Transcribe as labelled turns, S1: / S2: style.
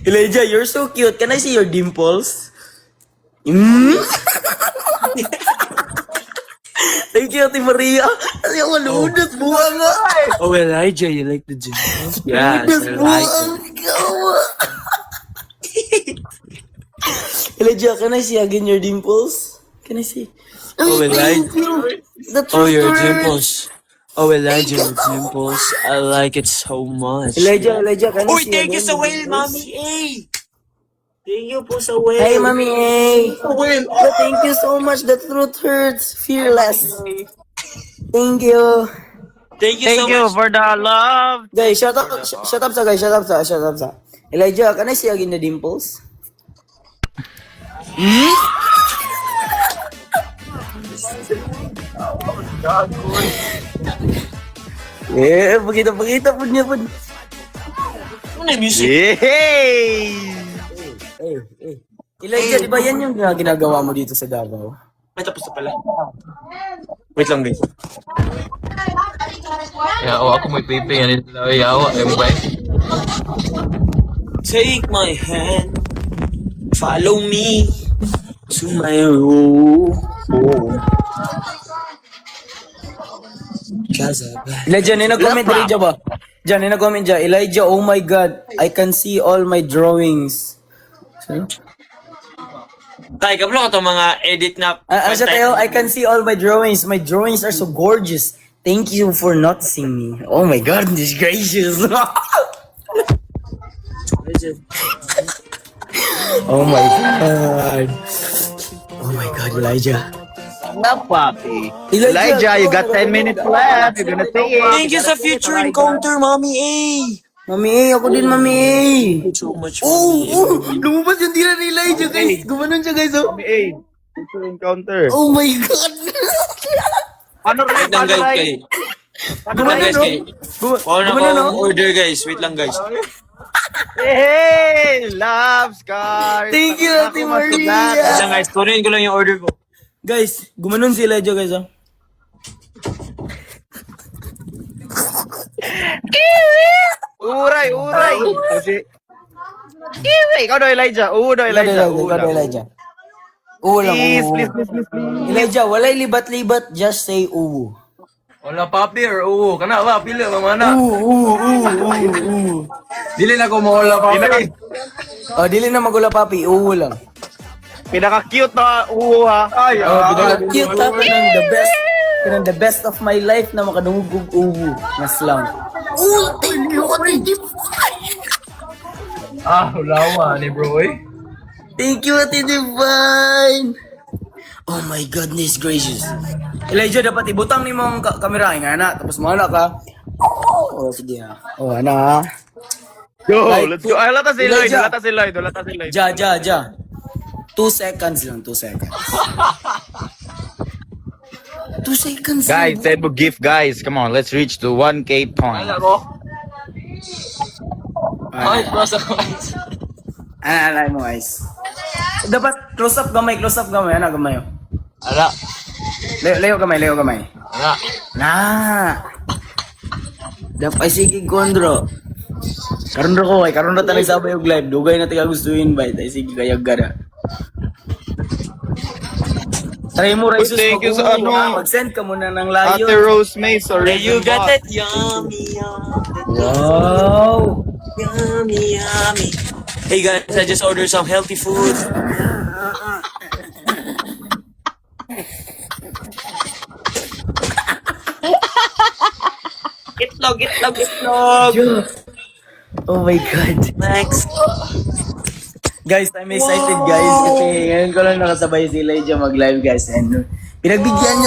S1: Elijah, you're so cute. Can I see your dimples? Mm? Thank you, Ate Maria. Kasi ako lunod, buha nga.
S2: Oh, Elijah, you like the dimples? Yes,
S1: Lunod,
S2: I
S1: buha
S2: like it.
S1: ikaw. Elijah, can I see again your dimples? Can I see?
S2: Oh, Elijah.
S1: That's
S2: Oh, your
S1: correct.
S2: dimples. Oh, Elijah, your dimples. I like it so much.
S1: Elijah, can I
S2: Uy,
S1: see
S2: thank you
S1: again
S2: sa
S1: your
S2: whale,
S1: dimples?
S2: Mami A. Thank you po sa whale.
S1: Hey, Mami A.
S2: Whale.
S1: Oh, thank you so much. The truth hurts. Fearless. Thank you.
S2: Thank you so much.
S3: for the love.
S1: Guys, shut up sa guys. Shut up sa. Elijah, can I see again the dimples? Eh, pakita po niya po.
S2: Ano na yung music?
S3: Yay!
S1: Elijah, di ba yan yung ginagawa mo dito sa Davao?
S2: May tapos na pala. Wait lang, guys.
S3: Yawa ako may pipi yan ito. Yawa, ba?
S2: Take my hand, follow me to my room.
S1: Elijah, nina-comment Elijah ba? Diyan, nina-comment dyan. Elijah, oh my God, I can see all my drawings.
S2: Tay, kablo ko itong mga edit na...
S1: Ano siya tayo? I can see all my drawings. My drawings are so gorgeous. Thank you for noticing me. Oh my God, this gracious. Oh my God. Oh my God, Elijah.
S3: Love, papi. Elijah, you got 10 minutes left. You're gonna say it.
S2: Thank you sa future encounter, Mami A.
S1: Mami A, ako din, Mami A.
S2: Thank you so much,
S1: Oh,
S2: Mami A.
S1: oh, lumabas yung tira ni Elijah, guys. Gumanon siya, guys. Oh,
S3: Hey, future encounter.
S1: oh my God.
S3: Ano
S2: Wait lang, guys, kay.
S1: Gumanon,
S2: guys,
S1: no?
S2: kay. Paano na
S1: Gumanon, no?
S2: ko order, guys. Wait lang, guys.
S3: Hey, love scars.
S1: Thank you, Ate
S2: Wait
S1: Maria.
S2: lang, guys. Kunin ko lang yung order ko.
S1: Guys, gumanon si Elijah, guys. Oh.
S3: Uray. Kiwi. Ikaw daw, Elijah. Elijah.
S1: Ikaw daw, Elijah. Oo lang,
S3: Please,
S1: oo.
S3: please.
S1: Elijah, walay libat-libat, just say oo.
S4: Wala papi or oo. Kana ba? Pili ka mana.
S1: Oo.
S4: Dili na ko mawala papi.
S1: Oh, dili na magula papi, oo lang.
S3: Pinaka-cute na uho ha.
S4: Ay,
S1: Cute ha, pinang the best. Pinang the best of my life na makadungugog oo. Na slang. Oo, thank you.
S4: Lawa ni bro eh.
S1: Thank you, Ate Divine. Oh my goodness gracious. Elijah, dapat ibutang ni mong kamera nga na. Tapos mo anak ka. Oh, sige ha. Oh, ana ha.
S3: Go,
S1: Like,
S3: let's go. Ay, lata si Lloyd.
S1: Elijah. Ja. 2 seconds lang, 2 seconds. 2 seconds
S3: Guys,
S1: lang.
S3: send mo gift, guys. Come on, let's reach to 1K points.
S2: Ay, basta ko.
S1: Alay mo guys. Dapat close up gamay. Ano gamay?
S2: Ala.
S1: Leo gamay.
S2: Ala.
S1: Na. Dapat sige kondro. Karon na tayo sabay og live. Dugay na tayo gusto invite. Ay sige kayag gana. Try mo Raisus.
S3: Thank you sa ano.
S1: Mag-send ka muna ng layo.
S3: Ate Rose May, sorry.
S2: You got that yummy.
S1: Wow.
S2: Yummy. Hey guys, I just ordered some healthy food. Itlog.
S1: Oh my God.
S2: Next.
S1: Guys, I'm excited guys kasi ngayon ko lang nakasabay si Elijah mag-live guys and pinagbigyan niya